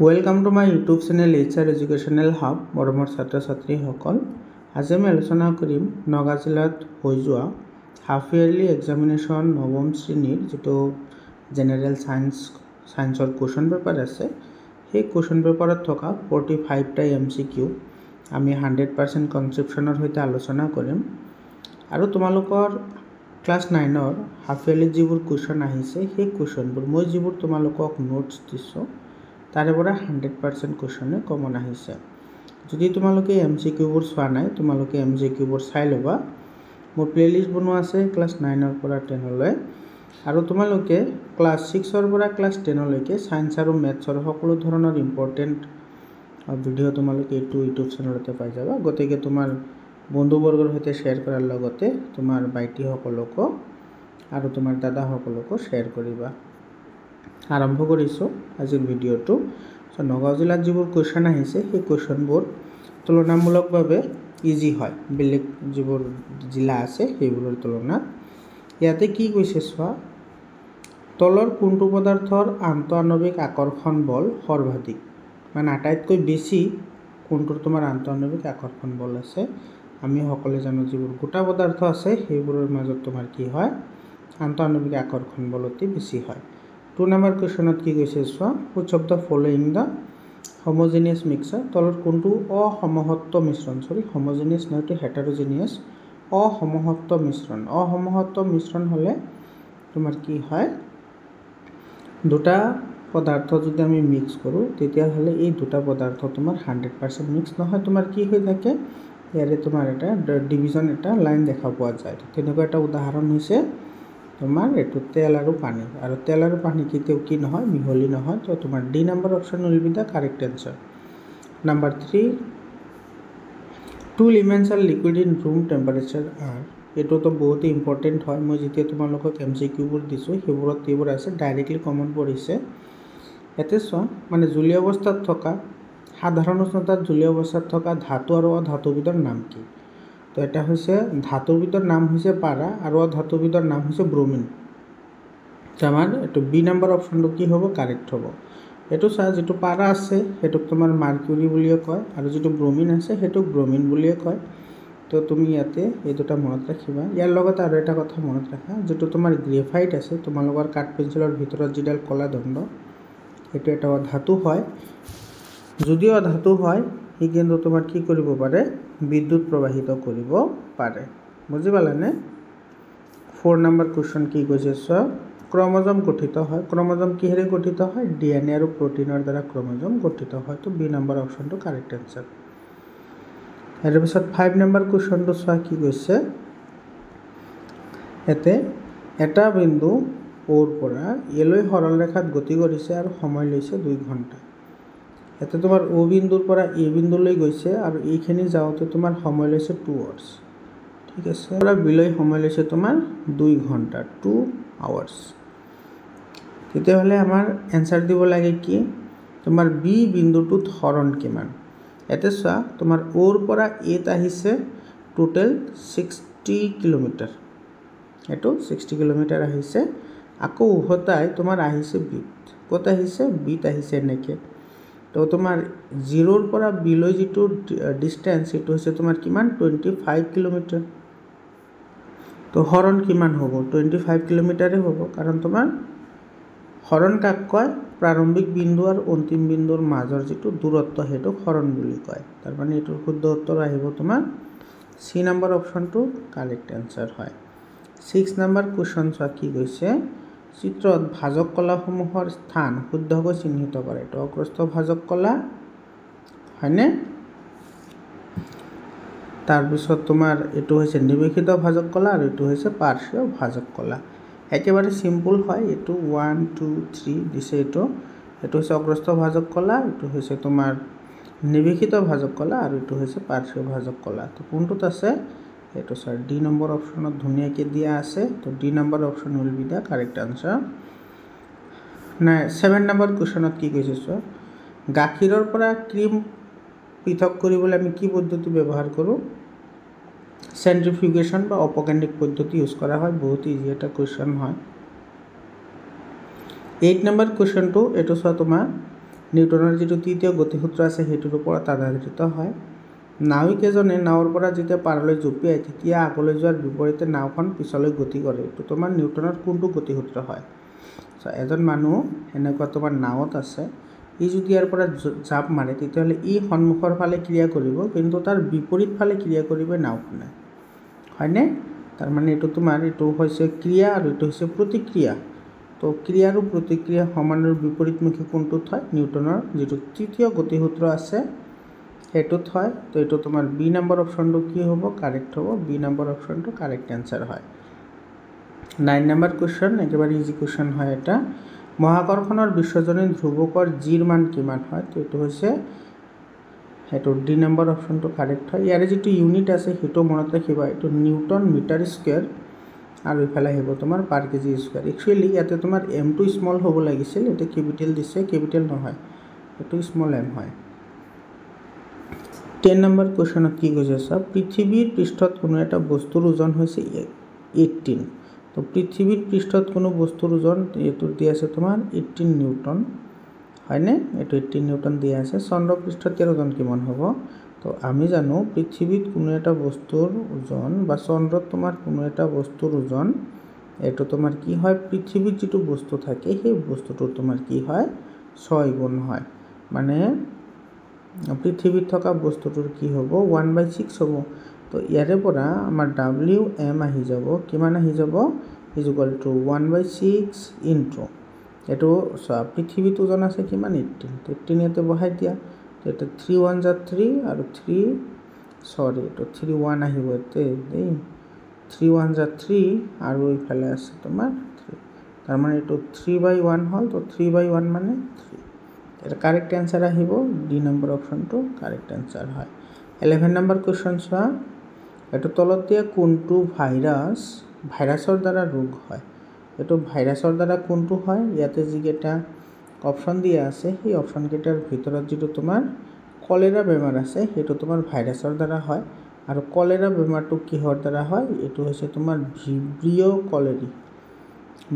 Welcome to my YouTube channel HR Educational Hub মৰমৰ ছাত্ৰ ছাত্ৰীসকল আজি আমি আলোচনা কৰিম নগাঁও জিলাত হৈ যোৱা হাফ ইয়াৰলি এক্সামিনেশ্যন নৱম শ্ৰেণীৰ যেটো জেনাৰেল সায়েন্সৰ কোৱেশ্চন পেপাৰ আছে সেই কোৱেশ্চন পেপাৰত থকা 45 টা MCQ আমি 100% কনসেপচনৰ সৈতে আলোচনা কৰিম আৰু তোমালোকৰ ক্লাস 9 ৰ হাফ ইয়াৰলি যিবোৰ কোৱেশ্চন আহিছে সেই কোৱেশ্চনবোৰ মই যিবোৰ তোমালোকক নোটস দিছো তাৰে পৰা 100% কোৱেশ্চনে কমন আহিছে যদি তোমালোকে MCQ বোৰ চোৱা নাই তোমালোকে MCQ বোৰ চাই লবা মোৰ প্লেলিস্ট বনোৱা আছে ক্লাস 9 ৰ পৰা 10 লৈ আৰু তোমালোকে ক্লাস 6 ৰ পৰা ক্লাস 10 লৈকে সায়েন্স আৰু মেথছৰ সকলো ধৰণৰ ইম্পৰ্টেন্ট ভিডিও তোমালোকে এইটো ইউটিউব চেনেলতে পাই যাবা গতেকে তোমাৰ বন্ধুবৰ্গৰ সৈতে শেয়াৰ কৰাৰ লগতে তোমাৰ ভাইটি সকলকো আৰু তোমাৰ দাদা সকলকো শেয়াৰ কৰিবা আৰম্ভ কৰিছো আজিৰ ভিডিওটো নগাঁও জিলাত যিবোৰ কোৱেশ্চন আহিছে সেই কোৱেশ্চনবোৰ তুলনামূলকভাৱে ইজি হয় বেলেগ যিবোৰ জিলা আছে সেইবোৰৰ তুলনাত ইয়াতে কি কৈছে চোৱা তলৰ কোনটো পদাৰ্থৰ আন্তঃআণৱিক আকৰ্ষণ বল সৰ্বাধিক মানে আটাইতকৈ বেছি কোনটোৰ তোমাৰ আন্তঃআণৱিক আকৰ্ষণ বল আছে আমি সকলোৱে জানো যিবোৰ গোটা পদাৰ্থ আছে সেইবোৰৰ মাজত তোমাৰ কি হয় আন্তঃআণৱিক আকৰ্ষণ বল অতি বেছি হয় 2 number question কি কৈছে চোৱা which of the following the homogeneous mixture তলৰ কোনটো অসমহত্ব মিশ্ৰণ homogeneous নহয় to heterogeneous অসমহত্ব মিশ্ৰণ হলে তোমাৰ কি হয় দুটা পদাৰ্থ যদি আমি মিক্স কৰো তেতিয়া হলে এই দুটা পদাৰ্থ তোমাৰ 100% মিক্স নহয় তোমাৰ কি হৈ থাকে ইয়াৰে তোমাৰ এটা ডিভিজন এটা লাইন দেখা পোৱা যায় তেনেকুৱা এটা উদাহৰণ হৈছে তোমাৰ এটো তেল আৰু পানী কিতেও কি নহয় মিহলি নহয় তো তোমাৰ D number option will be the correct answer number 3 two elements are liquid in room temperature are এটো তো বহুত ইম্পৰ্টেন্ট হয় মই যেতিয়া তোমালোকক MCQ বোৰ দিছো হেবোৰত তেবোৰ আছে ডাইৰেক্টলি কমন পৰিছে এতে চোৱা মানে জলীয় অৱস্থাত থকা সাধাৰণ উষ্ণতাত জলীয় অৱস্থাত থকা ধাতু আৰু অধাতুবিদৰ নাম কি তো এটা হৈছে ধাতুবিদৰ নাম হৈছে পাৰা আৰু অধাতুবিদৰ নাম হৈছে ব্ৰোমিন জামান এটো বি নাম্বাৰ অপচনটো কি হ'ব কাৰেক্ট হ'ব এটো চা যেটো পাৰা আছে হেটো তোমাৰ মাৰ্কুৰি বুলিও কয় আৰু যেটো ব্ৰোমিন আছে হেটো ব্ৰোমিন বুলিও কয় তো তুমি ইয়াতে এই দুটা মনত ৰাখিবা ইয়াৰ লগত আৰু এটা কথা মনত ৰাখা যেটো তোমাৰ গ্ৰেফাইট আছে তোমালোকৰ কাট পেন্সিলৰ ভিতৰত জিডাল কলা দণ্ড এটো এটা ধাতু হয় যদিও ধাতু হয় ই কিন্তু তোমাৰ কি কৰিব পাৰে বিদ্যুৎ প্ৰবাহিত কৰিব পাৰে বুজি পালানে 4 নম্বৰ কোৱেশ্চন কি কৈছে সো ক্ৰোমোজোম গঠিত হয় ক্ৰোমোজোম কিহেৰে গঠিত হয় DNA আৰু প্ৰটিনৰ দ্বাৰা ক্ৰোমোজোম গঠিত হয় তো বি নম্বৰ অপচনটো কাৰেক্ট आंसर এৰ পিছত 5 নম্বৰ কোৱেশ্চনটো চোৱা কি কৈছে এতে এটা বিন্দু ওৰ পৰা এলৈ সৰল ৰেখাত গতি কৰিছে আৰু সময় লৈছে 2 ঘণ্টা এতে তোমাৰ O বিন্দুৰ পৰা A বিন্দুলৈ গৈছে আৰু এইখিনি যাওতে তোমাৰ সময় লৈছে 2 আৱাৰ্স ঠিক আছে পৰা বিলৈ সময় লৈছে তোমাৰ 2 ঘণ্টা 2 আৱাৰ্স তেতিয়া হলে আমাৰ आंसर দিব লাগে কি তোমাৰ B বিন্দুটোত হৰণ কিমান এতে চোৱা তোমাৰ ওৰ পৰা A ত আহিছে টোটাল 60 কিলোমিটাৰ এটো 60 কিলোমিটাৰ আহিছে আকৌ উভতাই তোমাৰ আহিছে B কত আহিছে B ত আহিছে নেকে তো তোমাৰ 0 ৰ পৰা B লৈ যেটো ডিসটেন্স এটো হৈছে তোমাৰ কিমান 25 কিলোমিটাৰ তো হৰণ কিমান হ'ব 25 কিলোমিটাৰে হ'ব কাৰণ তোমাৰ হৰণ কাক কয় প্ৰাৰম্ভিক বিন্দু আৰু অন্তিম বিন্দুৰ মাজৰ যেটো দূৰত্ব হেটো হৰণ বুলি কয় তাৰ মানে এটোৰ শুদ্ধ উত্তৰ আহিব তোমাৰ সি নম্বৰ অপচনটো কাৰেক্ট आंसर হয় 6 নম্বৰ কোৱেশ্চন চোৱা কি কৈছে চিত্ৰত ভাজক কলাসমূহৰ স্থান শুদ্ধকৈ চিহ্নিত কৰে তো অগ্ৰস্থ ভাজক কলা হয়নে তাৰ পিছত তোমাৰ এটো হৈছে নিবেশিত ভাজক কলা আৰু এটো হৈছে পাৰ্শ্বীয় ভাজক কলা একেবাৰে সিম্পল হয় এটো 1 2 3 দিছে এটো হৈছে অগ্ৰস্থ ভাজক কলা এটো হৈছে তোমাৰ নিবেশিত ভাজক কলা আৰু এটো হৈছে পাৰ্শ্বীয় ভাজক কলা তো কোনটোত আছে এটো স্যাৰ ডি নম্বৰ অপচনত ধুনিয়াকে দিয়া আছে তো D number option will be the correct answer না 7 নম্বৰ কোৱেশ্চনত কি কৈছে সো গাখীৰৰ পৰা ক্ৰীম পৃথক কৰিবলৈ আমি কি পদ্ধতি ব্যৱহাৰ কৰো সেন্ট্ৰিফিউগেশন বা অপকেন্দ্ৰিক পদ্ধতি ইউজ কৰা হয় বহুত ইজি এটা কোৱেশ্চন হয় 8 নম্বৰ কোৱেশ্চনটো এটো সো তোমাৰ নিউটনৰ যিটো তৃতীয় গতিসূত্ৰ আছে সেইটোৰ ওপৰত আধাৰিত হয়। নাৱিক এজনে নাৱৰ পৰা যেতিয়া পাৰলৈ জঁপিয়াই তেতিয়া আগলৈ যোৱাৰ বিপৰীতে নাওখন পিছলৈ গতি কৰে। এইটো তোমাৰ নিউটনৰ কোনটো গতিসূত্ৰ হয়? এজন মানুহ এনেকুৱা তোমাৰ নাৱত আছে, ই যদি ইয়াৰ পৰা জাঁপ মাৰে তেতিয়াহ'লে ই সন্মুখৰ ফালে ক্ৰিয়া কৰিব, কিন্তু তাৰ বিপৰীত ফালে ক্ৰিয়া কৰিব নাওখনে, হয়নে? তাৰমানে এইটো হৈছে ক্ৰিয়া আৰু এইটো হৈছে প্ৰতিক্ৰিয়া। তো ক্ৰিয়া আৰু প্ৰতিক্ৰিয়া সমান আৰু বিপৰীতমুখী কোনটোত হয়? নিউটনৰ যিটো তৃতীয় গতিসূত্ৰ আছে সেইটোত হয়। তো এইটো তোমাৰ বি নম্বৰ অপশ্যনটো কি হ'ব? কাৰেক্ট হ'ব। বি নম্বৰ অপশ্যনটো কাৰেক্ট এনচাৰ হয়। 9 নম্বৰ কুৱেশ্যন, একেবাৰে ইজি কুৱেশ্যন হয় এটা। মহাকৰ্ষণৰ বিশ্বজনীন ধ্ৰুৱকৰ জিৰ মান কিমান হয়? তো এইটো হৈছে ডি নম্বৰ অপশ্যনটো কাৰেক্ট হয়। ইয়াৰে যিটো ইউনিট আছে সেইটো মনত ৰাখিবা, এইটো নিউটন মিটাৰ স্কুৱেৰ আৰু ইফালে আহিব তোমাৰ পাৰ কেজি স্কুৱেৰ। একচুৱেলি ইয়াতে তোমাৰ এমটো স্মল হ'ব লাগিছিল, এতিয়া কেপিটেল দিছে, কেপিটেল নহয়, এইটো স্মল এম হয়। 10 নম্বৰ কুৱেশ্যনত কি কৈছে চোৱা, পৃথিৱীৰ পৃষ্ঠত কোনো এটা বস্তুৰ ওজন হৈছে 18। তো পৃথিৱীৰ পৃষ্ঠত কোনো বস্তুৰ ওজন এইটো দিয়া আছে তোমাৰ 18 নিউটন, হয়নে? এইটো 18 নিউটন দিয়া আছে। চন্দ্ৰ পৃষ্ঠত ইয়াৰ ওজন কিমান হ'ব? তো আমি জানো পৃথিৱীত কোনো এটা বস্তুৰ ওজন বা চন্দ্ৰত তোমাৰ কোনো এটা বস্তুৰ ওজন এইটো তোমাৰ কি হয়? পৃথিৱীত যিটো বস্তু থাকে সেই বস্তুটোৰ তোমাৰ কি হয়? 6 গুণ হয়। মানে পৃথিৱীত থকা বস্তুটোৰ কি হ'ব? 1/6 হ'ব। তো ইয়াৰে পৰা আমাৰ WM আহি যাব, কিমান আহি যাব? ইকুৱেল টু 1/6 ইনটু এইটো চোৱা, পৃথিৱীত ওজন আছে কিমান? 18। তো 18 ইয়াতে বহাই দিয়া। তো এটা 3 1 যা 3 আৰু 3 3 1 আহিব ইয়াতে দেই। 3 1 যা 3 আৰু ইফালে আছে তোমাৰ 3, তাৰমানে এইটো 3/1 হ'ল। তো 3/1 মানে 3। এটা কাৰেক্ট এনচাৰ আহিব, ডি নম্বৰ অপশ্যনটো কাৰেক্ট এনচাৰ হয়। 11 নম্বৰ কুৱেশ্যন চোৱা, এইটো তলত দিয়া কোনটো ভাইৰাছৰ দ্বাৰা ৰোগ হয়? এইটো ভাইৰাছৰ দ্বাৰা কোনটো হয়? ইয়াতে যিকেইটা অপশ্যন দিয়া আছে সেই অপশ্যনকেইটাৰ ভিতৰত যিটো তোমাৰ কলেৰা বেমাৰ আছে সেইটো তোমাৰ ভাইৰাছৰ দ্বাৰা হয়। আৰু কলেৰা বেমাৰটো কিহৰ দ্বাৰা হয়? এইটো হৈছে তোমাৰ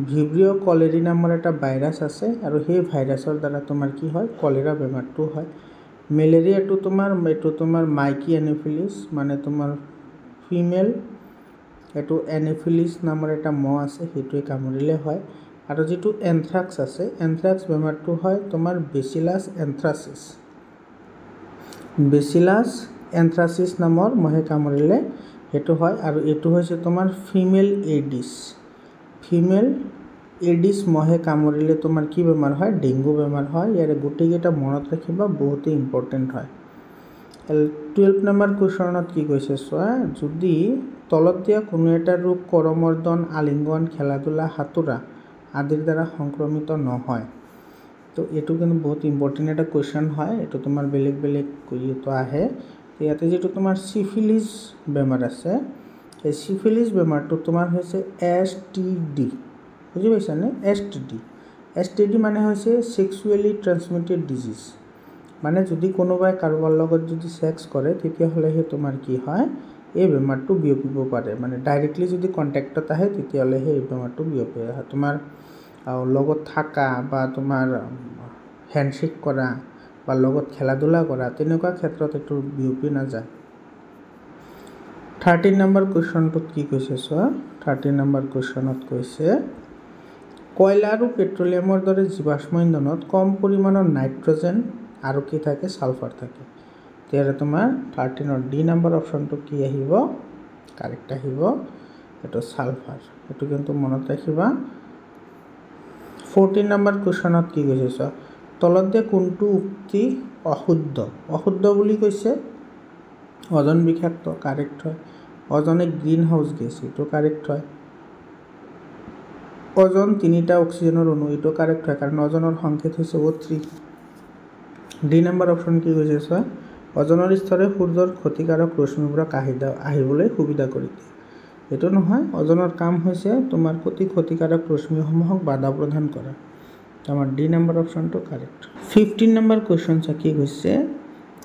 ভিব্ৰিঅ' কলেৰি নামৰ এটা ভাইৰাছ আছে আৰু সেই ভাইৰাছৰ দ্বাৰা তোমাৰ কি হয়? কলেৰা বেমাৰটো হয়। মেলেৰিয়াটো এইটো তোমাৰ মাইকী এন'ফিলিছ, মানে তোমাৰ ফিমেল, এইটো এন'ফিলিছ নামৰ এটা মহ আছে সেইটোৱে কামুৰিলে হয়। আৰু যিটো এনথ্ৰাক্স আছে, এনথ্ৰাক্স বেমাৰটো হয় তোমাৰ বেচিলাছ এনথ্ৰাচিছ নামৰ মহে কামুৰিলে সেইটো হয়। আৰু এইটো হৈছে তোমাৰ ফিমেল এডিছ মহে কামুৰিলে তোমাৰ কি বেমাৰ হয়? ডেংগু বেমাৰ হয়। ইয়াৰে গোটেইকেইটা মনত ৰাখিবা, বহুতেই ইম্পৰ্টেণ্ট হয়। 12 নম্বৰ কুৱেশ্যনত কি কৈছে চোৱা, যদি তলত দিয়া কোনো এটা ৰোগ কৰমৰ্দন, আলিংগন, খেলা ধূলা, সাঁতোৰা আদিৰ দ্বাৰা সংক্ৰমিত নহয়। তো এইটো কিন্তু বহুত ইম্পৰ্টেণ্ট এটা কুৱেশ্যন হয়। এইটো তোমাৰ বেলেগ আহে। ইয়াতে যিটো তোমাৰ চিফিলিছ বেমাৰ আছে, এই চিফিলিছ বেমাৰটো তোমাৰ হৈছে STD, বুজি পাইছানে? STD মানে হৈছে ছেক্সুৱেলি ট্ৰান্সমিটেড ডিজিজ। মানে যদি কোনোবাই কাৰোবাৰ লগত যদি ছেক্স কৰে তেতিয়াহ'লে সেই তোমাৰ কি হয়? এই বেমাৰটো বিয়পিব পাৰে। মানে ডাইৰেক্টলি যদি কণ্টেক্টত আহে তেতিয়াহ'লে সেই বেমাৰটো বিয়পি আহে। তোমাৰ লগত থাকা বা তোমাৰ হেণ্ডশ্বেক কৰা বা লগত খেলা ধূলা কৰা তেনেকুৱা ক্ষেত্ৰত এইটো বিয়পি নাযায়। 13 নম্বৰ কুৱেশ্যনটোত কি কৈছে চোৱা, 13 নম্বৰ কুৱেশ্যনত কৈছে কয়লা আৰু পেট্ৰলিয়ামৰ দৰে জীৱাশ্ম ইন্ধনত কম পৰিমাণৰ নাইট্ৰজেন আৰু কি থাকে? ছালফাৰ থাকে। তেতিয়াহ'লে তোমাৰ 13ৰ ডি নম্বৰ অপশ্যনটো কি আহিব? কাৰেক্ট আহিব, এইটো ছালফাৰ। এইটো কিন্তু মনত ৰাখিবা। 14 নম্বৰ কুৱেশ্যনত কি কৈছে চোৱা, তলত দিয়া কোনটো উক্তি অশুদ্ধ বুলি কৈছে? অজন বিষাক্ত, কাৰেক্ট হয়। অজন এক গ্ৰীণ হাউচ গেছ, এইটো কাৰেক্ট হয়। অজন 3টা অক্সিজেনৰ অণু, এইটো কাৰেক্ট হয়, কাৰণ অজনৰ সংকেত হৈছে O3। ডি নম্বৰ অপশ্যন কি কৈছে চোৱা, অজনৰ স্তৰে সূৰ্যৰ ক্ষতিকাৰক ৰশ্মিবোৰক আহিবলৈ সুবিধা কৰি দিয়ে। এইটো নহয়, অজনৰ কাম হৈছে তোমাৰ ক্ষতিকাৰক ৰশ্মিসমূহক বাধা প্ৰদান কৰা। আমাৰ ডি নম্বৰ অপশ্যনটো কাৰেক্ট। 15 নম্বৰ কুৱেশ্যন কি কৈছে?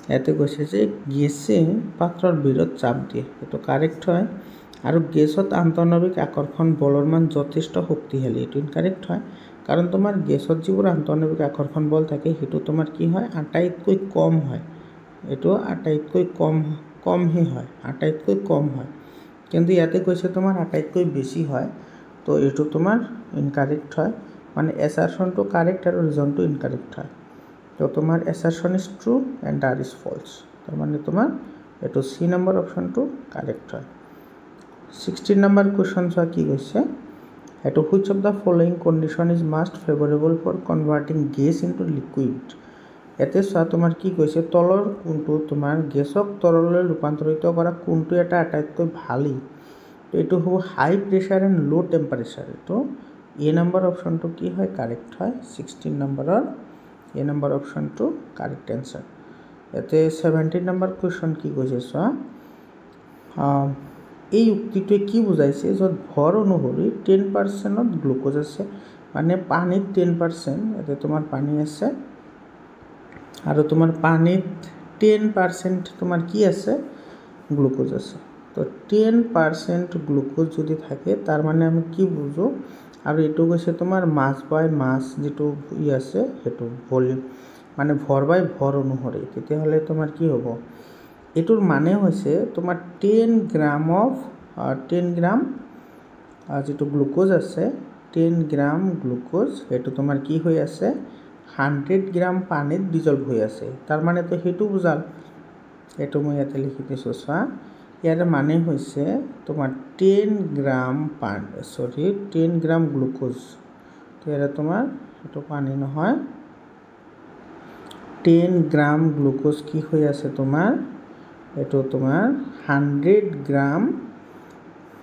ইয়াতে কৈছে যে গেছে পাত্ৰৰ ভিতৰত চাপ দিয়ে, এইটো কাৰেক্ট হয়। আৰু গেছত আন্তঃনৱিক আকৰ্ষণ বলৰ মান যথেষ্ট শক্তিশালী, এইটো ইনকাৰেক্ট হয়। কাৰণ তোমাৰ গেছত যিবোৰ আন্তঃআণৱিক আকৰ্ষণ বল থাকে সেইটো তোমাৰ কি হয় আটাইতকৈ কম হয়, এইটো আটাইতকৈ কমহে হয়, আটাইতকৈ কম হয়। কিন্তু ইয়াতে কৈছে তোমাৰ আটাইতকৈ বেছি হয়, তো এইটো তোমাৰ ইনকাৰেক্ট হয়, মানে এছাৰশ্যনটো কাৰেক্ট আৰু ৰিজনটো ইনকাৰেক্ট হয়। তো তোমাৰ assertion is true and that is false, তাৰমানে তোমাৰ এইটো চি নম্বৰ অপশ্যনটো কাৰেক্ট হয়। 16 নম্বৰ কুৱেশ্যন চোৱা কি কৈছে, এইটো which of the following condition is must favourable for converting gas into liquid. ইয়াতে চোৱা তোমাৰ কি কৈছে, তলৰ কোনটো তোমাৰ গেছক তৰললৈ ৰূপান্তৰিত কৰা কোনটো এটা আটাইতকৈ ভালেই, তো এইটো হ'ব হাই প্ৰেছাৰ এণ্ড ল' টেম্পাৰেচাৰ। এইটো এ নম্বৰ অপশ্যনটো কি হয় কাৰেক্ট হয়, 16 নম্বৰৰ এ নম্বৰ অপশ্যনটো কাৰেক্ট এনচাৰ। ইয়াতে 17 নম্বৰ কুৱেশ্যন কি কৈছে চোৱা, এই উক্তিটোৱে কি বুজাইছে, য'ত ভৰ অনুসৰি 10% গ্লুক'জ আছে, মানে পানীত 10%, ইয়াতে তোমাৰ পানী আছে আৰু তোমাৰ পানীত 10% তোমাৰ কি আছে গ্লুক'জ আছে। তো 10% গ্লুক'জ যদি থাকে তাৰ মানে আমি কি বুজোঁ, আৰু এইটো কৈছে তোমাৰ মাছ বাই মাছ যিটো আছে সেইটো ভলিউম, মানে ভৰ বাই ভৰ অনুসৰি, তেতিয়াহ'লে তোমাৰ কি হ'ব, এইটোৰ মানে হৈছে তোমাৰ 10 গ্ৰাম যিটো গ্লুক'জ আছে, 10 গ্ৰাম গ্লুক'জ সেইটো তোমাৰ কি হৈ আছে 100 গ্ৰাম পানীত ডিজলভ হৈ আছে, তাৰ মানে তো সেইটো বুজাল। এইটো মই ইয়াতে লিখি দিছোঁ চোৱা, ইয়াৰ মানে হৈছে তোমাৰ 10 গ্ৰাম গ্লুক'জ, তো ইয়াতে তোমাৰ এইটো পানী নহয়, 10 গ্ৰাম গ্লুক'জ কি হৈ আছে তোমাৰ, এইটো তোমাৰ 100 গ্ৰাম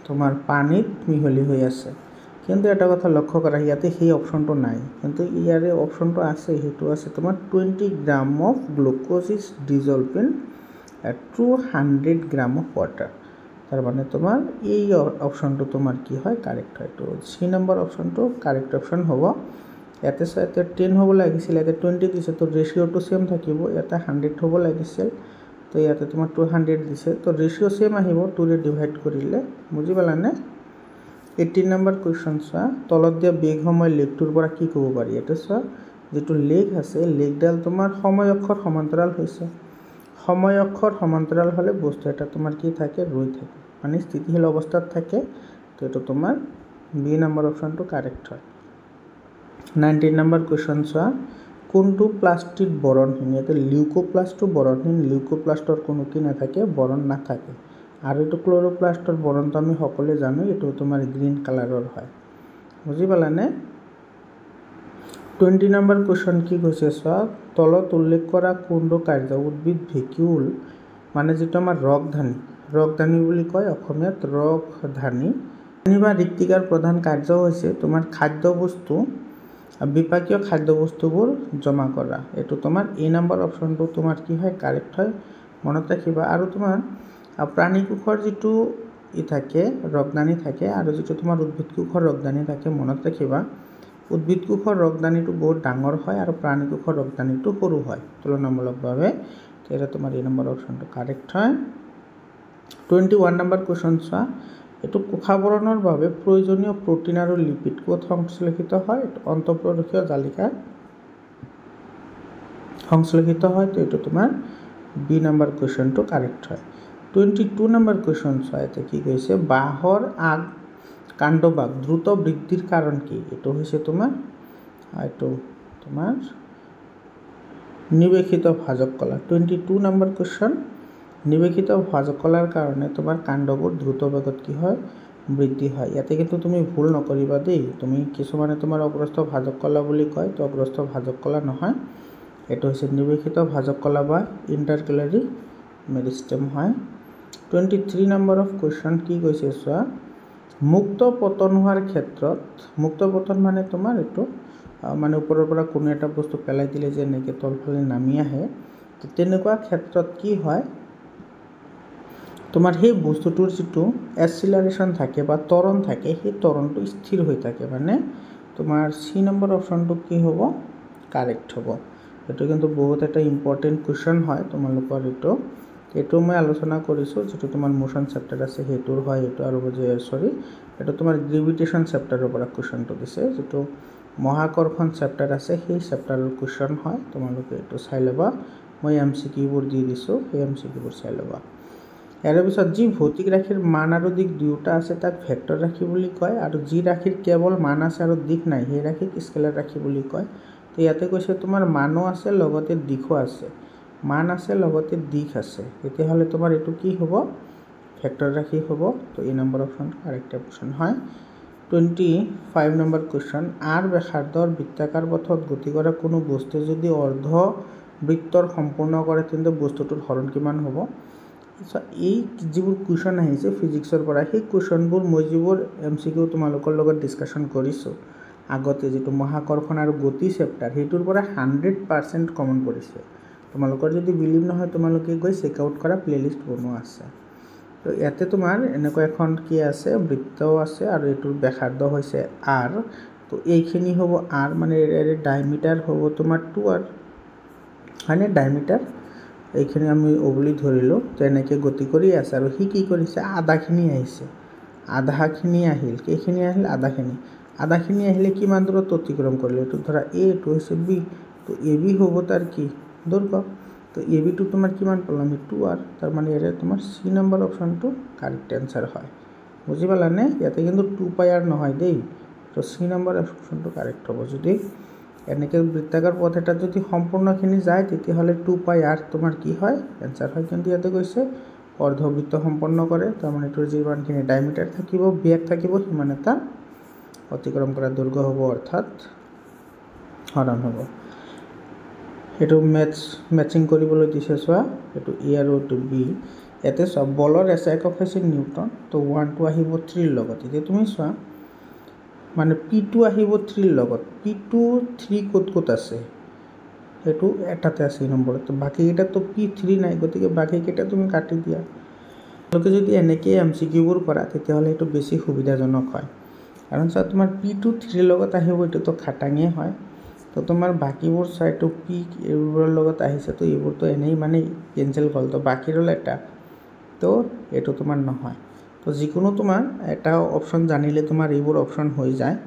তোমাৰ পানীত মিহলি হৈ আছে। কিন্তু এটা কথা লক্ষ্য কৰা, ইয়াতে সেই অপশ্যনটো নাই, কিন্তু ইয়াৰে অপশ্যনটো আছে, সেইটো আছে তোমাৰ 20 gram of glucose is dissolve in 200 gram of water, তাৰ মানে তোমাৰ এই অপশ্যনটো তোমাৰ কি হয় কাৰেক্ট হয়। তো চি নম্বৰ অপশ্যনটো কাৰেক্ট অপশ্যন হ'ব। ইয়াতে চোৱা, ইয়াতে 10 হ'ব লাগিছিল, ইয়াতে 20 দিছে, তো ৰেচিঅ'টো ছেম থাকিব, ইয়াতে 100 হ'ব লাগিছিল, তো ইয়াতে তোমাৰ 200 দিছে, তো ৰেচিঅ' ছেম আহিব 2ৰে ডিভাইড কৰিলে, বুজি পালানে। 18 নম্বৰ কুৱেশ্যন চোৱা, তলত দিয়া বেগ সময় লেগটোৰ পৰা কি ক'ব পাৰি। এইটো চোৱা, যিটো লেগ আছে লেগডাল তোমাৰ সময় অক্ষৰ সমান্তৰাল হৈছে, সময় অক্ষৰ সমান্তৰাল হ'লে বস্তু এটা তোমাৰ কি থাকে ৰৈ থাকে, মানে স্থিতিশীল অৱস্থাত থাকে, তো এইটো তোমাৰ বি নম্বৰ অপশ্যনটো কাৰেক্ট হয়। 19 নম্বৰ কুৱেশ্যন চোৱা, কোনটো প্লাষ্টিক বৰণহীন, ইয়াতে লিউকোপ্লাষ্টটো বৰণহীন, লিউকোপ্লাষ্টৰ কোনো কি নাথাকে বৰণ নাথাকে, আৰু এইটো ক্ল'ৰ'প্লাষ্টৰ বৰণটো আমি সকলোৱে জানো, এইটো তোমাৰ গ্ৰীণ কালাৰৰ হয়, বুজি পালানে। 20 নম্বৰ কুৱেশ্যন কি কৈছে চোৱা, তলত উল্লেখ কৰা কোনটো কাৰ্য উদ্ভিদ ভেকিউল, মানে যিটো আমাৰ ৰসধানী বুলি কয় অসমীয়াত, ৰসধানী বা ঋত্বিকাৰ প্ৰধান কাৰ্য হৈছে তোমাৰ খাদ্যবস্তু, বিপাকীয় খাদ্যবস্তুবোৰ জমা কৰা, এইটো তোমাৰ এ নম্বৰ অপশ্যনটো তোমাৰ কি হয় কাৰেক্ট হয়, মনত ৰাখিবা। আৰু তোমাৰ প্ৰাণী কোষৰ যিটো থাকে ৰসদানি থাকে, আৰু যিটো তোমাৰ উদ্ভিদ কোষৰ ৰসদানি থাকে, মনত ৰাখিবা উদ্ভিদ কোষৰ ৰসদানিটো বহুত ডাঙৰ হয় আৰু প্ৰাণী কোষৰ ৰসদানিটো সৰু হয় তুলনামূলকভাৱে, তেতিয়া তোমাৰ এই নম্বৰ অপশ্যনটো কাৰেক্ট হয়। 21 নম্বৰ কুৱেশ্যন চোৱা, এইটো কোষাবৰণৰ বাবে প্ৰয়োজনীয় প্ৰ'টিন আৰু লিপিড ক'ত সংশ্লেষিত হয়, অন্তঃপ্ৰদেশীয় জালিকাত সংশ্লেষিত হয়, তো এইটো তোমাৰ বি নম্বৰ কুৱেশ্যনটো কাৰেক্ট হয়। 22 নম্বৰ কুৱেশ্যন চোৱা, এতিয়া কি কৈছে, বাঁহৰ কাণ্ডভাগ দ্ৰুত বৃদ্ধিৰ কাৰণ কি, এইটো হৈছে তোমাৰ নিৱেশিত ভাজক কলা। 22 নম্বৰ কুৱেশ্যন, নিৱেশিত ভাজক কলাৰ কাৰণে তোমাৰ কাণ্ডবোৰ দ্ৰুত বেগত কি হয় বৃদ্ধি হয়। ইয়াতে কিন্তু তুমি ভুল নকৰিবা দেই, তুমি কিছুমানে তোমাৰ অগ্ৰস্থ ভাজক কলা বুলি কয়, তো অগ্ৰস্থ ভাজক কলা নহয়, এইটো হৈছে নিৱেশিত ভাজক কলা বা ইণ্টাৰকেলাৰী মেৰিষ্টেম হয়। 23 নম্বৰ অফ কুৱেশ্যন কি কৈছে চোৱা, মুক্ত পতন হোৱাৰ ক্ষেত্ৰত, মুক্ত পতন মানে তোমাৰ এইটো মানে ওপৰৰ পৰা কোনো এটা বস্তু পেলাই দিলে যে এনেকৈ তলফালে নামি আহে, তো তেনেকুৱা ক্ষেত্ৰত কি হয় তোমাৰ সেই বস্তুটোৰ যিটো এক্সিলাৰেশ্যন থাকে বা ত্বৰণ থাকে, সেই ত্বৰণটো স্থিৰ হৈ থাকে, মানে তোমাৰ চি নম্বৰ অপশ্যনটো কি হ'ব কাৰেক্ট হ'ব। এইটো কিন্তু বহুত এটা ইম্পৰ্টেণ্ট কুৱেশ্যন হয় তোমালোকৰ, এইটো মই আলোচনা কৰিছোঁ, যিটো তোমাৰ মোশ্যন চেপ্টাৰ আছে সেইটোৰ হয় এইটো, আৰু এইটো তোমাৰ গ্ৰেভিটেশ্যন চেপ্টাৰৰ পৰা কুৱেশ্যনটো দিছে, যিটো মহাকৰ্ষণ চেপ্টাৰ আছে সেই চেপ্টাৰৰ কুৱেশ্যন হয় তোমালোকে এইটো চাই ল'বা মই MCQবোৰ দি দিছোঁ সেই MCQবোৰ চাই ল'বা ইয়াৰ পিছত যি ভৌতিক ৰাশিৰ মান আৰু দিশ দুয়োটা আছে তাক ভেক্টৰ ৰাশি বুলি কয় আৰু যি ৰাশিৰ কেৱল মান আছে আৰু দিশ নাই সেই ৰাশিক স্কেলাৰ ৰাশি বুলি কয় তো ইয়াতে কৈছে তোমাৰ মানো আছে লগতে দিশো আছে মান আছে লগতে দিশ আছে তেতিয়াহ'লে তোমাৰ এইটো কি হ'ব ভেক্টৰ ৰাশি হ'ব তো এই নম্বৰ অপশ্যন কাৰেক্ট অপশ্যন হয় 25 নম্বৰ কুৱেশ্যন আৰ ব্যাসাৰ্ধৰ বৃত্তাকাৰ পথত গতি কৰা কোনো বস্তু যদি অৰ্ধ বৃত্তৰ সম্পূৰ্ণ কৰে তেন্তে বস্তুটোৰ হৰণ কিমান হ'ব এই যিবোৰ কুৱেশ্যন আহিছে ফিজিক্সৰ পৰা সেই কুৱেশ্যনবোৰ মই যিবোৰ MCQ তোমালোকৰ লগত ডিছকাশ্যন কৰিছোঁ আগতে যেটো মহাকৰ্ষণ আৰু গতি চেপ্টাৰ হেতুৰ পৰা 100% কমন পৰিছে তোমালোকৰ যদি বিলিভ নহয় তোমালোকে গৈ চেক আউট কৰা প্লেলিষ্ট বনোৱা আছে তো ইয়াতে তোমাৰ এনেকৈ এখন কি আছে বৃত্ত আছে আৰু এটোৰ ব্যাসাৰ্ধ হৈছে r তো এইখিনি হ'ব r মানে এৰ ডায়ামিটাৰ হ'ব তোমাৰ 2r মানে ডায়ামিটাৰ এইখিনি আমি ওবলি ধৰিলো তো এনেকৈ গতি কৰি আছে আৰু হি কি কৰিছে আধাখিনি আহিছে আধাখিনি আহিল কেখিনি আহিল আধাখিনি আহিলে কিমান দূৰত অতিক্ৰম কৰিলে এটো ধৰা a এটো হৈছে b তো ab হ'ব তাৰ কি দৈৰ্ঘ্য তো ab টো তোমাৰ কিমান পালাম 2r তাৰ মানে এৰে তোমাৰ c নম্বৰ অপচনটো কারেক্ট आंसर হয় বুজি পালানে ইয়াতে কিন্তু 2πr নহয় দেই তো c নম্বৰ অপচনটো কাৰেক্ট হ'ব যদি এনেকৈ বৃত্তাকাৰ পথ এটা যদি সম্পূৰ্ণখিনি যায় তেতিয়াহ'লে 2πr তোমাৰ কি হয় आंसर হয় কিন্তু ইয়াতে কৈছে অৰ্ধবৃত্ত সম্পন্ন কৰে তাৰ মানে এটোৰ যিমানখিনি ডায়ামিটাৰ থাকিব ব্যাস থাকিব সিমান এটা অতিক্ৰম কৰা দৈৰ্ঘ্য হ'ব অৰ্থাৎ হৰণ হ'ব এটো ম্যাচিং কৰিবলৈ দিছে চোৱা এটো a আৰু এটো b এতে সব বলৰ এসআই একক হৈছে নিউটন তো 1 টো আহিব 3 ৰ লগত এতিয়া তুমি চোৱা মানে p2 আহিব 3 ৰ লগত p2 3 কত আছে এটো এটাতে আছে নম্বৰ তো বাকি এটা তো p3 নাই গতিকে বাকি কেটা তুমি কাটি দিয়া লোকে যদি এনেকৈ MCQ বোৰ কৰা তেতিয়াহ'লে এটো বেছি সুবিধাজনক হয় কাৰণ চোৱা তোমাৰ p2 3 ৰ লগত আহিব এটো তো খাটাঙে হয় তো তোমাৰ বাকিবোৰ সাইটো p এৰ লগত আহিছে তো এবোৰ তো এনেই মানে কেনসেল হ'ল তো বাকি ৰল এটা তো এটো তোমাৰ নহয় তো যিকোনো তোমাৰ এটা অপচন জানিলে তোমাৰ এইবোৰ অপচন হৈ যায়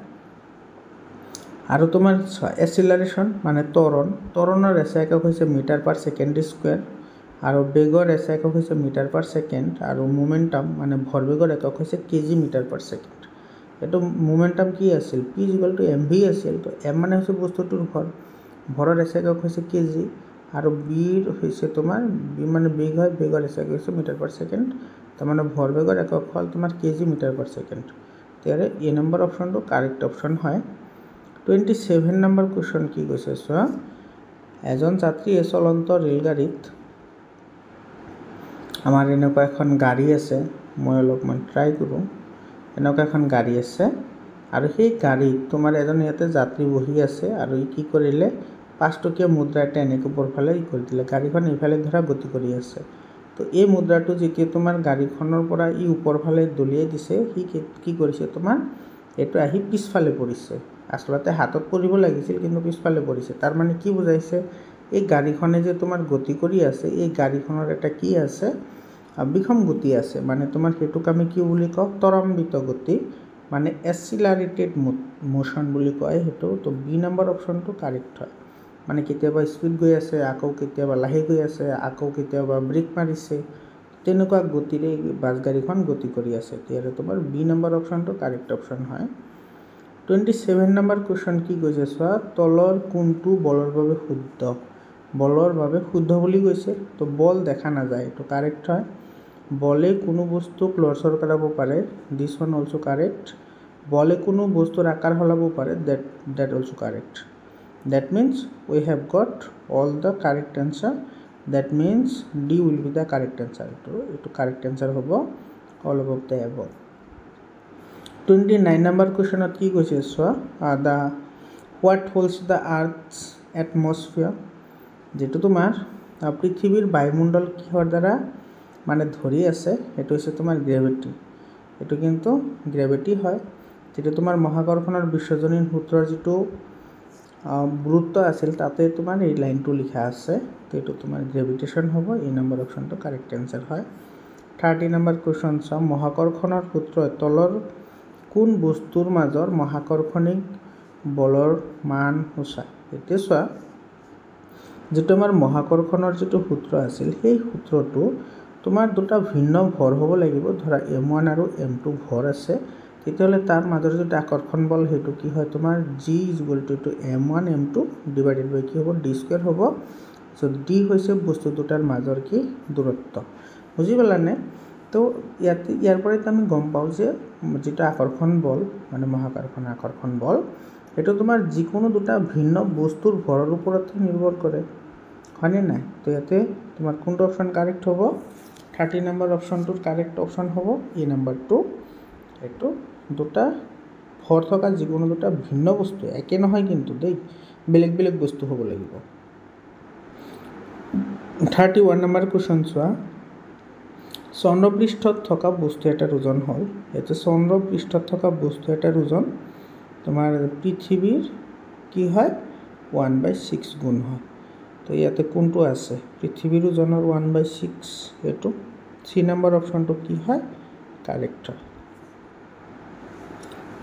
আৰু তোমাৰ এক্সিলাৰেশন মানে ত্বৰণৰ এসআই একক হৈছে মিটাৰ পাৰ সেকেন্ড স্কয়াৰ আৰু বেগৰ এসআই একক হৈছে মিটাৰ পাৰ সেকেন্ড আৰু মোমেন্টাম মানে ভৰবেগৰ একক হৈছে কেজি মিটাৰ পাৰ সেকেন্ড এটো মোমেন্টাম কি আছিল p mv আছিল তো m মানে হৈছে বস্তুটোৰ ভৰৰ এসআই একক হৈছে কেজি আৰু b হৈছে তোমাৰ b মানে বেগ হয় বেগৰ এসআই একক হৈছে মিটাৰ পাৰ সেকেন্ড তাৰ মানে ভৰবেগৰ একক হ'ল তোমাৰ কেজি মিটাৰ পাৰ সেকেন্ড তেৰে এ নম্বৰ অপচনটো কাৰেক্ট অপচন হয় 27 নম্বৰ কোৱেশ্চন কি কৈছে চোৱা এজন যাত্ৰী চলন্ত ৰেলগাড়ীত আমাৰ এনেকুৱা এখন গাড়ী আছে মই অলপমান ট্ৰাই কৰো এনেকুৱা এখন গাড়ী আছে আৰু সেই গাড়ীত তোমাৰ এজন ইয়াতে যাত্ৰী বহি আছে আৰু কি কৰিলে 5 টকীয়া মুদ্ৰা এটা এনেকৈ ওপৰফালে কৰি দিলে গাড়ীখন ইফালে ধৰা গতি কৰি আছে তো এই মুদ্ৰাটো যেতিয়া তোমাৰ গাড়ীখনৰ পৰা ই ওপৰফালে দলিয়াই দিছে হি কি কৰিছে তোমাৰ এটো আহি পিছফালে পৰিছে আসলতে হাতত পৰিব লাগিছিল কিন্তু পিছফালে পৰিছে তাৰ মানে কি বুজাইছে এই গাড়ীখনে যে তোমাৰ গতি কৰি আছে এই গাড়ীখনৰ এটা কি আছে বিক্ষম গতি আছে মানে তোমাৰ হেতুক আমি কি বুলি কওঁ ত্বৰান্বিত গতি মানে এক্সিলাৰেটেড মোশন বুলি কয় হেতু তো বি নম্বৰ অপচনটো কারেক্ট হয় মানে কেতিয়াবা স্পিড গৈ আছে আকৌ কেতিয়াবা লাহে গৈ আছে আকৌ কেতিয়াবা ব্ৰেক মাৰিছে তেনেকুৱা গতিৰে বাস গাড়ীখন গতি কৰি আছে তেৰে তোমাৰ বি নম্বৰ অপচনটো কাৰেক্ট অপচন হয় 27 নম্বৰ কোৱেশ্চন কি কৈছে চোৱা তলৰ কোনটো বলৰ বাবে শুদ্ধ বুলি কৈছে তো বল দেখা না যায় তো কারেক্ট হয় বলে কোনো বস্তুক লৰচৰ কৰাব পাৰে দিস ওয়ান অলসো কাৰেক্ট বলে কোনো বস্তুৰ আকাৰ হলাব পাৰে that also correct that means we have got all the correct answer that means D will be the correct answer to correct answer hobo all of the above 29 number question at ki koise so the what holds the earth's atmosphere যেটো তোমার পৃথিবীর বায়ুমণ্ডল কিহৰ দ্বাৰা মানে ধৰি আছে এটো হৈছে তোমাৰ গ্ৰেভিটি এটো কিন্তু গ্ৰেভিটি হয় যেটো তোমাৰ মহাকৰ্ষণৰ বিশ্বজনীন সূত্ৰৰ যেটো গুৰুত্ব আছিল তাতে তোমাৰ এই লাইনটো লিখা আছে তো এটো তোমাৰ গ্ৰেভিটেশন হ'ব এই নম্বৰ অপচনটো কাৰেক্ট आंसर হয় 30 নম্বৰ কোৱেশ্চন চাও মহাকৰ্ষণৰ সূত্ৰৰ তলৰ কোন বস্তুৰ মাজৰ মহাকৰ্ষণিক বলৰ মান সূচা। এতিয়া চোৱা যেটো আমাৰ মহাকৰ্ষণৰ যেটো সূত্ৰ আছিল সেই সূত্ৰটো তোমাৰ দুটা ভিন্ন ভৰ হ'ব লাগিব। ধৰা m1 আৰু m2 ভৰ আছে, তেতিয়াহ'লে তাৰ মাজৰ যেটো আকৰ্ষণ বল সেইটো কি হয় তোমাৰ g m1 m2 ডিভাইডেড বাই কি হ'ব d স্কয়াৰ হ'ব। সো d হৈছে বস্তু দুটাৰ মাজৰ কি দূৰত্ব। বুজি পালানে? তো ইয়াৰ পৰাই আমি গম পাওঁ যে যেটো আকৰ্ষণ বল মানে মহাকৰ্ষণ আকৰ্ষণ বল এটা তোমাৰ যিকোনো দুটা ভিন্ন বস্তুৰ ভৰৰ ওপৰত নিৰ্ভৰ কৰে, হয়নে নাই? তো ইয়াতে তোমাৰ কোনটো অপশন কাৰেক্ট হ'ব? 30 নম্বৰ অপশনটোৰ কাৰেক্ট অপশন হ'ব এ নাম্বাৰটো। এইটো দুটা ভৰ থকা যিকোনো দুটা ভিন্ন বস্তু, একে নহয় কিন্তু দেই, বেলেগ বেলেগ বস্তু হ'ব লাগিব। 31 নম্বৰ কোৱেশ্চন চোৱা। চন্দ্ৰপৃষ্ঠত থকা বস্তু এটাৰ ওজন হ'ল, ইয়াতে চন্দ্ৰপৃষ্ঠত থকা বস্তু এটাৰ ওজন তোমাৰ পৃথিৱীৰ কি হয় 1/6 গুণ হয়। তো ইয়াতে কোনটো আছে? পৃথিৱীৰ ওজনৰ 1/6, এইটো সি নম্বৰ অপশনটো কি হয় কাৰেক্ট হয়।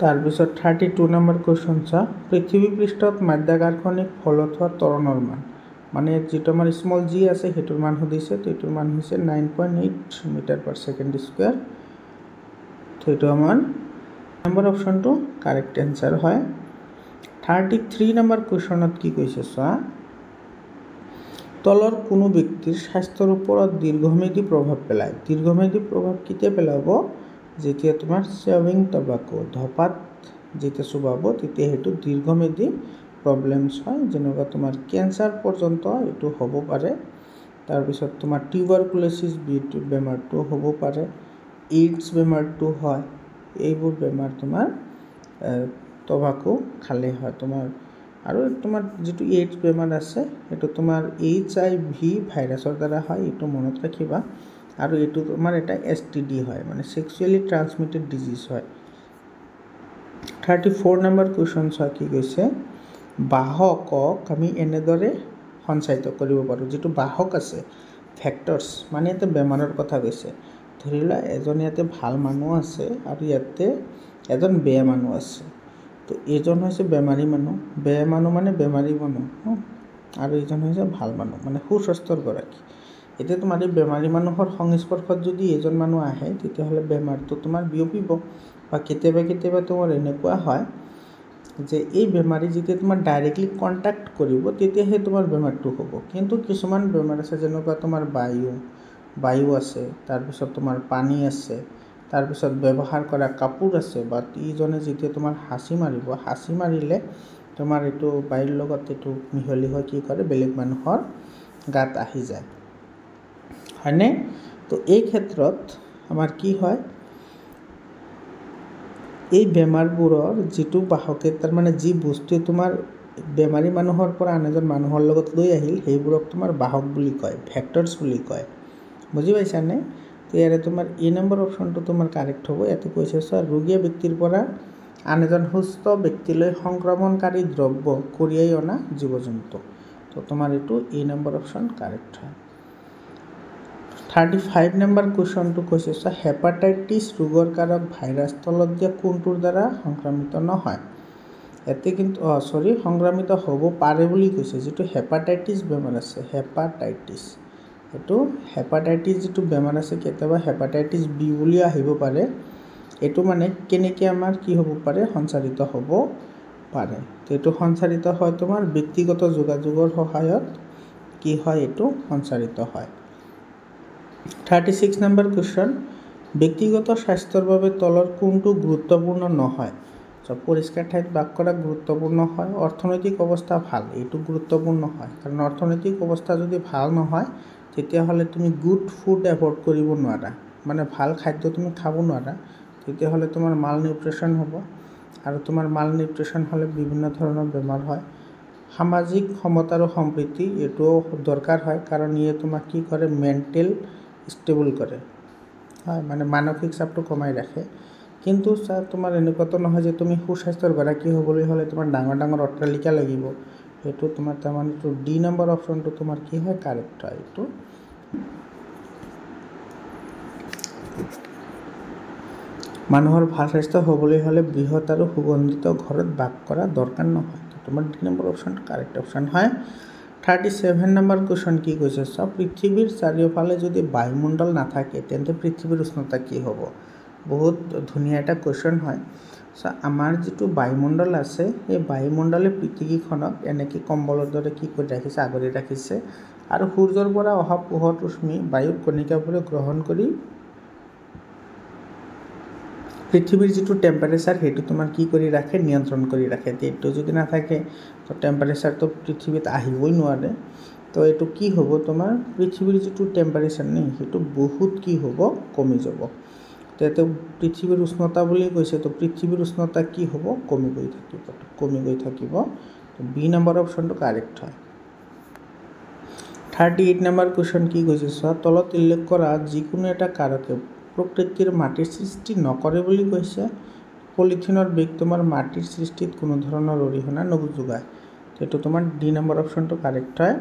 তাৰপিছত 32 নম্বৰ কুৱেশ্যন চা। পৃথিৱী পৃষ্ঠত মাধ্যাকৰ্ষণিক ফলত হোৱা ত্বৰণৰ মান, মানে যেটো আমাৰ স্মল জি আছে সেইটোৰ মান সুধিছে। তো এইটোৰ মান হৈছে 9.8 মিটাৰ পাৰ ছেকেণ্ড স্কুৱেৰ। তো এইটো আমাৰ নম্বৰ অপশনটো কাৰেক্ট এনসাৰ হয়। 33 নম্বৰ কুৱেশ্যনত কি কৈছে চোৱা। তলৰ কোনো ব্যক্তিৰ স্বাস্থ্যৰ ওপৰত দীৰ্ঘম্যাদী প্ৰভাৱ পেলায়। দীৰ্ঘম্যাদী প্ৰভাৱ কেতিয়া পেলাব? যেতিয়া তোমাৰ চেভিং টবাকো ধপাত যেতিয়া চুবাব তেতিয়া সেইটো দীৰ্ঘম্যাদী প্ৰব্লেমছ হয়, যেনেকুৱা তোমাৰ কেঞ্চাৰ পৰ্যন্ত এইটো হ'ব পাৰে। তাৰপিছত তোমাৰ টিউবাৰকুলোচিছ বেমাৰটো হ'ব পাৰে, এইডছ বেমাৰটো হয়। এইবোৰ বেমাৰ তোমাৰ টবাকো খালে হয় তোমাৰ। আৰু তোমাৰ যেটো এইডছ বেমাৰ আছে সেইটো তোমাৰ HIV ভাইৰাছৰ দ্বাৰা হয়, এইটো মনত ৰাখিবা। আৰু এইটো তোমাৰ এটা STD হয়, মানে সেক্সুৱেলি ট্ৰান্সমিটেড ডিজিজ হয়। 34 নম্বৰ কুৱেশ্যন চোৱা কি কৈছে। বাহকক আমি এনেদৰে সঞ্চাৰিত কৰিব পাৰোঁ। যেটো বাহক আছে ফেক্টৰছ, মানে ইয়াতে বেমাৰৰ কথা কৈছে। ধৰি লোৱা এজন ইয়াতে ভাল মানুহ আছে আৰু ইয়াতে এজন বেয়া মানুহ আছে। তো এইজন হৈছে বেমাৰী মানুহ, বেয়া মানুহ মানে বেমাৰী মানুহ, আৰু এইজন হৈছে ভাল মানুহ মানে সুস্বাস্থ্যৰ গৰাকী। এতিয়া তোমাৰ এই বেমাৰী মানুহৰ সংস্পৰ্শত যদি এজন মানুহ আহে তেতিয়াহ'লে বেমাৰটো তোমাৰ বিয়পিব। বা কেতিয়াবা তোমাৰ এনেকুৱা হয় যে এই বেমাৰী যেতিয়া তোমাৰ ডাইৰেক্টলি কণ্টেক্ট কৰিব তেতিয়াহে তোমাৰ বেমাৰটো হ'ব। কিন্তু কিছুমান বেমাৰ আছে যেনেকুৱা তোমাৰ বায়ু আছে, তাৰপিছত তোমাৰ পানী আছে, তাৰপিছত ব্যৱহাৰ কৰা কাপোৰ আছে, বা ইজনে যেতিয়া তোমাৰ হাঁচি মাৰিব, হাঁচি মাৰিলে তোমাৰ এইটো বায়ুৰ লগত এইটো মিহলি হৈ কি কৰে বেলেগ মানুহৰ গাত আহি যায়, হয়নে? তো এই ক্ষেত্ৰত আমাৰ কি হয়, এই বেমাৰবোৰৰ যিটো বাহকে তাৰমানে যি বস্তুৱে তোমাৰ বেমাৰী মানুহৰ পৰা আন এজন মানুহৰ লগত লৈ আহিল সেইবোৰক তোমাৰ বাহক বুলি কয়, ভেক্টৰছ বুলি কয়। বুজি পাইছানে? তো ইয়াৰে তোমাৰ এ নম্বৰ অপশনটো তোমাৰ কাৰেক্ট হ'ব। ইয়াতে কৈছে চোৱা, ৰোগীয়া ব্যক্তিৰ পৰা আন এজন সুস্থ ব্যক্তিলৈ সংক্ৰমণকাৰী দ্ৰব্য কঢ়িয়াই অনা জীৱ জন্তু। তো তোমাৰ এইটো এ নম্বৰ অপশন কাৰেক্ট হয়। 35 নম্বৰ কুৱেশ্যনটো কৈছে চোৱা, হেপাটাইটিছ ৰোগৰ কাৰক ভাইৰাছ তলত দিয়া কোনটোৰ দ্বাৰা সংক্ৰমিত নহয়? ইয়াতে কিন্তু সংক্ৰমিত হ'ব পাৰে বুলি কৈছে। যিটো হেপাটাইটিছ বেমাৰ আছে, হেপাটাইটিছ, এইটো হেপাটাইটিছ যিটো বেমাৰ আছে কেতিয়াবা হেপাটাইটিছ বি বুলিও আহিব পাৰে। এইটো মানে কেনেকৈ আমাৰ কি হ'ব পাৰে সঞ্চাৰিত হ'ব পাৰে। তো এইটো সঞ্চাৰিত হয় তোমাৰ ব্যক্তিগত যোগাযোগৰ সহায়ত কি হয় এইটো সঞ্চাৰিত হয়। 36 নম্বৰ কুৱেশ্যন, ব্যক্তিগত স্বাস্থ্যৰ বাবে তলৰ কোনটো গুৰুত্বপূৰ্ণ নহয়? পৰিষ্কাৰ ঠাইত বাস কৰা গুৰুত্বপূৰ্ণ হয়। অৰ্থনৈতিক অৱস্থা ভাল, এইটো গুৰুত্বপূৰ্ণ হয়। কাৰণ অৰ্থনৈতিক অৱস্থা যদি ভাল নহয় তেতিয়াহ'লে তুমি গুড ফুড এফৰ্ড কৰিব নোৱাৰা, মানে ভাল খাদ্য তুমি খাব নোৱাৰা। তেতিয়াহ'লে তোমাৰ মাল নিউট্ৰিশ্যন হ'ব, আৰু তোমাৰ মাল নিউট্ৰিশ্যন হ'লে বিভিন্ন ধৰণৰ বেমাৰ হয়। সামাজিক সমতা আৰু সম্প্ৰীতি এইটোও দৰকাৰ হয়, কাৰণ ইয়ে তোমাক কি কৰে মেণ্টেল ষ্টেবল কৰে, হয়, মানে মানসিক চাপটো কমাই ৰাখে। কিন্তু তোমাৰ এনেকুৱাতো নহয় যে তুমি সুস্বাস্থ্যৰ গৰাকী হ'বলৈ হ'লে তোমাৰ ডাঙৰ ডাঙৰ অট্টালিকা লাগিব। সেইটো তোমাৰ তাৰমানে এইটো ডি নম্বৰ অপশনটো তোমাৰ কি হয় কাৰেক্ট হয়। এইটো মানুহৰ ভাল স্বাস্থ্য হ'বলৈ হ'লে বৃহৎ আৰু সুগন্ধিত ঘৰত বাস কৰা দৰকাৰ নহয়। তো তোমাৰ 2 নম্বৰ অপশ্যনটো কাৰেক্ট অপশ্যন হয়। 37 নম্বৰ কুৱেশ্যন কি কৈছে চোৱা, পৃথিৱীৰ চাৰিওফালে যদি বায়ুমণ্ডল নাথাকে তেন্তে পৃথিৱীৰ উষ্ণতা কি হ'ব? বহুত ধুনীয়া এটা কুৱেশ্যন হয়। চ' আমাৰ যিটো বায়ুমণ্ডল আছে সেই বায়ুমণ্ডলে পৃথিৱীখনক এনেকৈ কম্বলৰ দৰে কি কৰি ৰাখিছে, আগুৰি ৰাখিছে আৰু সূৰ্যৰ পৰা অহা পোহৰ ৰশ্মি বায়ুৰ কণিকাবোৰে গ্ৰহণ কৰি পৃথিৱীৰ যিটো টেম্পাৰেচাৰ সেইটো তোমাৰ কি কৰি ৰাখে, নিয়ন্ত্ৰণ কৰি ৰাখে। এইটো যদি নাথাকে তো টেম্পাৰেচাৰটো পৃথিৱীত আহিবই নোৱাৰে। তো এইটো কি হ'ব, তোমাৰ পৃথিৱীৰ যিটো টেম্পাৰেচাৰ নে সেইটো বহুত কি হ'ব, কমি যাব। তো পৃথিৱীৰ উষ্ণতা বুলি কৈছে, তো পৃথিৱীৰ উষ্ণতা কি হ'ব, কমি গৈ থাকিব। তো বি নম্বৰ অপশ্যনটো কাৰেক্ট হয়। 38 নম্বৰ কুৱেশ্যন কি কৈছে চোৱা, তলত উল্লেখ কৰা যিকোনো এটা কাৰকে প্ৰকৃতিৰ মাটিৰ সৃষ্টি নকৰে বুলি কৈছে। পলিথিনৰ বেগ তোমাৰ মাটিৰ সৃষ্টিত কোনো ধৰণৰ অৰিহণা নযোগায়। এইটো তোমাৰ ডি নম্বৰ অপশ্যনটো কাৰেক্ট হয়।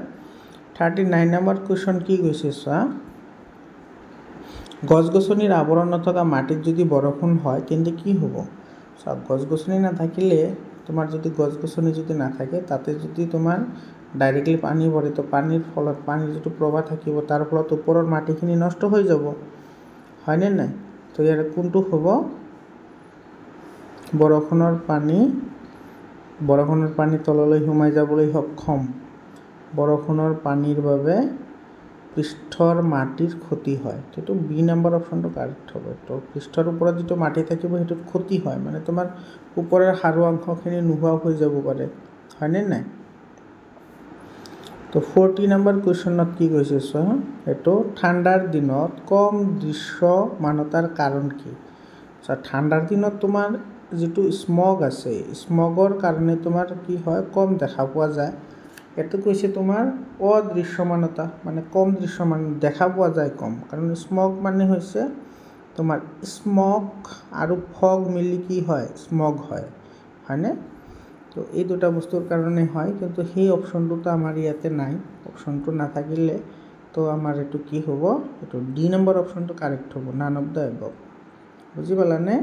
39 নম্বৰ কুৱেশ্যন কি কৈছে চোৱা, গছ গছনিৰ আৱৰণ নথকা মাটিত যদি বৰষুণ হয় তেন্তে কি হ'ব? চোৱা, গছ গছনি নাথাকিলে তোমাৰ যদি গছ গছনি যদি নাথাকে তাতে যদি তোমাৰ ডাইৰেক্টলি পানী পৰে, তো পানীৰ ফলত পানীৰ যিটো প্ৰৱাহ থাকিব তাৰ ফলত ওপৰৰ মাটিখিনি নষ্ট হৈ যাব, হয়নে নাই? তো ইয়াৰ কোনটো হ'ব? বৰষুণৰ পানী তললৈ সোমাই যাবলৈ সক্ষম। বৰষুণৰ পানীৰ বাবে পৃষ্ঠৰ মাটিৰ ক্ষতি হয়। সেইটো বি নম্বৰ অপশ্যনটো কাৰেক্ট হ'ব। তো পৃষ্ঠৰ ওপৰত যিটো মাটি থাকিব সেইটোত ক্ষতি হয়, মানে তোমাৰ ওপৰৰ সাৰুৱা অংশখিনি নোহোৱা হৈ যাব পাৰে, হয়নে নাই? তো 40 নম্বৰ কুৱেশ্যনত কি কৈছে চোৱা, এইটো ঠাণ্ডাৰ দিনত কম দৃশ্যমানতাৰ কাৰণ কি? চোৱা, ঠাণ্ডাৰ দিনত তোমাৰ যিটো স্মগ আছে, স্মগৰ কাৰণে তোমাৰ কি হয়, কম দেখা পোৱা যায়। এইটো কৈছে তোমাৰ অদৃশ্যমানতা, মানে কম দেখা পোৱা যায় কম, কাৰণ স্মগ মানে হৈছে তোমাৰ স্মগ আৰু ফগ মিলি কি হয়, স্মগ হয়, হয়নে? তো এই দুটা বস্তুৰ কাৰণে হয়, কিন্তু সেই অপশ্যনটোতো আমাৰ ইয়াতে নাই। অপশ্যনটো নাথাকিলে তো আমাৰ এইটো কি হ'ব, এইটো ডি নম্বৰ অপশ্যনটো কাৰেক্ট হ'ব, নান অফ দ্য এবভ। বুজি পালানে?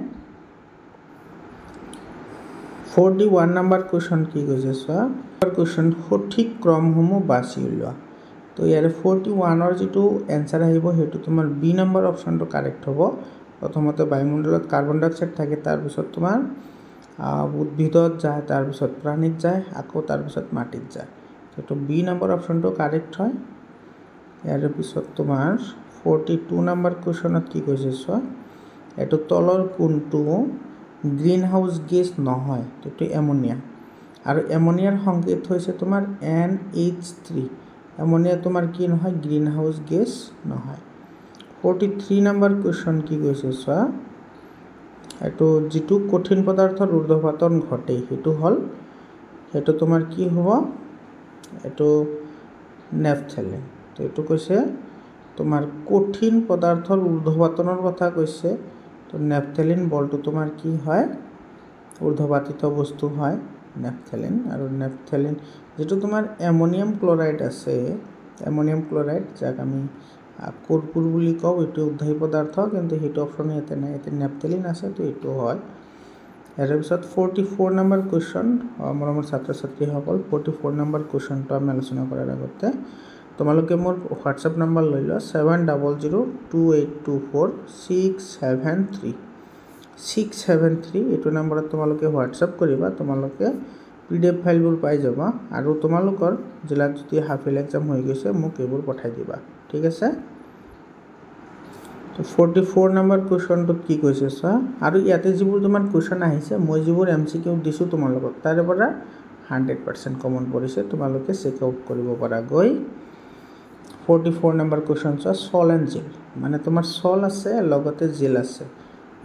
41 নম্বৰ কুৱেশ্যন কি কৈছে চোৱা, কুৱেশ্যন সঠিক ক্ৰমসমূহ বাছি উলিওৱা। তো ইয়াৰে 41ৰ যিটো এনচাৰ আহিব সেইটো তোমাৰ বি নম্বৰ অপশ্যনটো কাৰেক্ট হ'ব। প্ৰথমতে বায়ুমণ্ডলত কাৰ্বন ডাই অক্সাইড থাকে, তাৰপিছত তোমাৰ উদ্ভিদত যায়, তাৰপিছত প্ৰাণীত যায়, আকৌ তাৰপিছত মাটিত যায়। সেইটো বি নম্বৰ অপশ্যনটো কাৰেক্ট হয়। ইয়াৰ পিছত তোমাৰ 42 নম্বৰ কুৱেশ্যনত কি কৈছে চোৱা, এইটো তলৰ কোনটো গ্ৰীণ হাউচ গেছ নহয়? এইটো এমনিয়া, আৰু এমনিয়াৰ সংকেত হৈছে তোমাৰ NH3। এমনিয়া তোমাৰ কি নহয়, গ্ৰীণ হাউচ গেছ নহয়। 43 নম্বৰ কুৱেশ্যন কি কৈছে চোৱা, এইটো যিটো কঠিন পদাৰ্থৰ ঊৰ্ধ্বপাতন ঘটে সেইটো তোমাৰ কি হ'ব, এইটো নেপথেলিন। তো এইটো কৈছে তোমাৰ কঠিন পদাৰ্থৰ ঊৰ্ধ্বপাতনৰ কথা কৈছে। তো নেপথেলিন বলটো তোমাৰ কি হয়, ঊৰ্ধ্বপাতিত বস্তু হয় নেপথেলিন। আৰু নেপথেলিন যিটো তোমাৰ এমনিয়াম ক্লৰাইড আছে, এমনিয়াম ক্লৰাইড যাক আমি কৰ্পূৰ বুলি কওঁ, এইটো উদ্ধায়ী পদাৰ্থ, কিন্তু সেইটো অপশ্যন ইয়াতে নাই, ইয়াতে নেপথেলিন আছে, তো এইটো হয়। ইয়াৰ পিছত 44 নম্বৰ কুৱেশ্যন, মৰমৰ ছাত্ৰ ছাত্ৰীসকল, 44 নম্বৰ কুৱেশ্যনটো আমি আলোচনা কৰাৰ আগতে তোমালোকে মোৰ হোৱাটছএপ নম্বৰ লৈ লোৱা 700284673673। এইটো নম্বৰত তোমালোকে হোৱাটছএপ কৰিবা, তোমালোকে PDF ফাইলবোৰ পাই যাবা, আৰু তোমালোকৰ জিলাত যদি হাফ ইয়াৰলি এক্সাম হৈ গৈছে মোক এইবোৰ পঠাই দিবা, ঠিক আছে? তো 44 নম্বৰ কুৱেশ্যনটোত কি কৈছে চোৱা, আৰু ইয়াতে যিবোৰ তোমাৰ কুৱেশ্যন আহিছে, মই যিবোৰ MCQ দিছোঁ তোমালোকক তাৰে পৰা 100% কমন পৰিছে, তোমালোকে চেক আউট কৰিব পাৰা গৈ। 44 নম্বৰ কুৱেশ্যন চোৱা, চল এণ্ড জেল, মানে তোমাৰ চল আছে লগতে জেল আছে,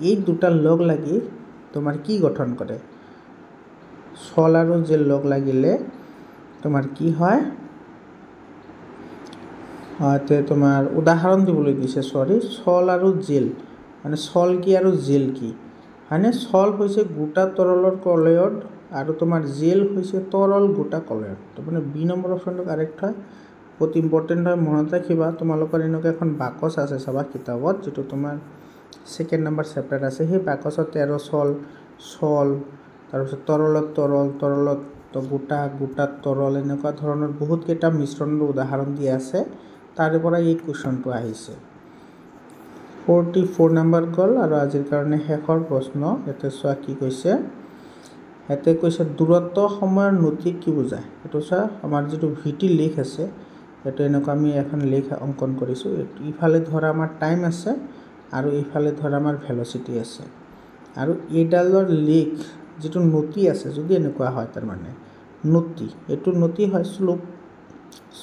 এই দুটা লগ লাগি তোমাৰ কি গঠন কৰে? চল আৰু জেল লগ লাগিলে তোমাৰ কি হয়, তোমাৰ উদাহৰণ দিবলৈ দিছে, চল আৰু জেল, মানে চল কি আৰু জেল কি, হয়নে? চল হৈছে গোটা তৰলৰ কলয়ড, আৰু তোমাৰ জেল হৈছে তৰল গোটা কলয়ড। তো মানে বি নম্বৰ অপশ্যনটো কাৰেক্ট হয়। বহুত ইম্পৰ্টেণ্ট হয়, মনত ৰাখিবা। তোমালোকৰ এনেকুৱা এখন বাকচ আছে চাবা কিতাপত, যিটো তোমাৰ সেকেন্ড নাম্বাৰ চেপ্টাৰ আছে সেই বাকচত এৰ'ছল ছল তাৰপিছত তৰলত তৰল তৰলত গোটা গোটাত তৰল এনেকুৱা ধৰণৰ বহুতকেইটা মিশ্ৰণৰ উদাহৰণ দিয়া আছে তাৰে পৰা এই কুৱেশ্যনটো আহিছে 44 নম্বৰ গ'ল আৰু আজিৰ কাৰণে শেষৰ প্ৰশ্ন ইয়াতে চোৱা কি কৈছে ইয়াতে কৈছে দূৰত্ব সময়ৰ নতি কি বুজায় এইটো চোৱা আমাৰ যিটো ভিটি লেখ আছে এইটো এনেকুৱা আমি এখন লেখ অংকন কৰিছোঁ ইফালে ধৰা আমাৰ টাইম আছে আৰু ইফালে ধৰা আমাৰ ভেলচিটি আছে আৰু এইডালৰ লেখ যেটো নতি আছে যদি এনেকুৱা হয় তাৰ মানে নতি এটো নতি হয়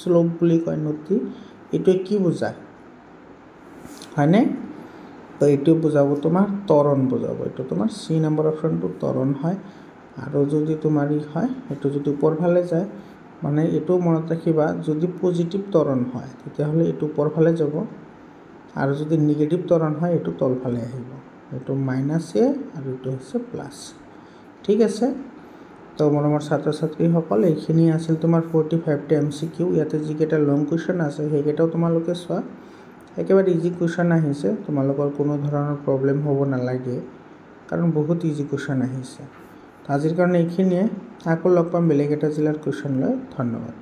স্লোপ বুলি কয় নতি এটো কি বুজায় হয়নে তো এটো বুজাব তোমাৰ ত্বৰণ বুজাব এটো তোমাৰ সি নম্বৰ অপচনটো ত্বৰণ হয় আৰু যদি তোমাৰ ই হয় এটো যদি ওপৰ ফালে যায় মানে এটো মনত ৰাখিবা যদি পজিটিভ ত্বৰণ হয় তেতিয়াহলে এটো ওপৰ ফালে যাব আৰু যদি নেগেটিভ ত্বৰণ হয় এটো তল ফালে আহিব এটো মাইনাস এ আৰু এটো হৈছে প্লাস ঠিক আছে তো মৰমৰ ছাত্ৰ ছাত্ৰীসকল এইখিনি আছিল তোমাৰ 45 টা এমসিকিউ ইয়াতে যিকেইটা লং কোৱেশ্চন আছে সেইকেইটাও তোমালোকে চোৱা একেবাৰে ইজি কোৱেশ্চন আহিছে তোমালোকৰ কোনো ধৰণৰ প্ৰবলেম হ'ব নালাগে কাৰণ বহুত ইজি কোৱেশ্চন আহিছে আজিৰ কাৰণে এইখিনিয়ে আকৌ লগ পাম বেলেগ এটা জিলাৰ কোৱেশ্চন লৈ ধন্যবাদ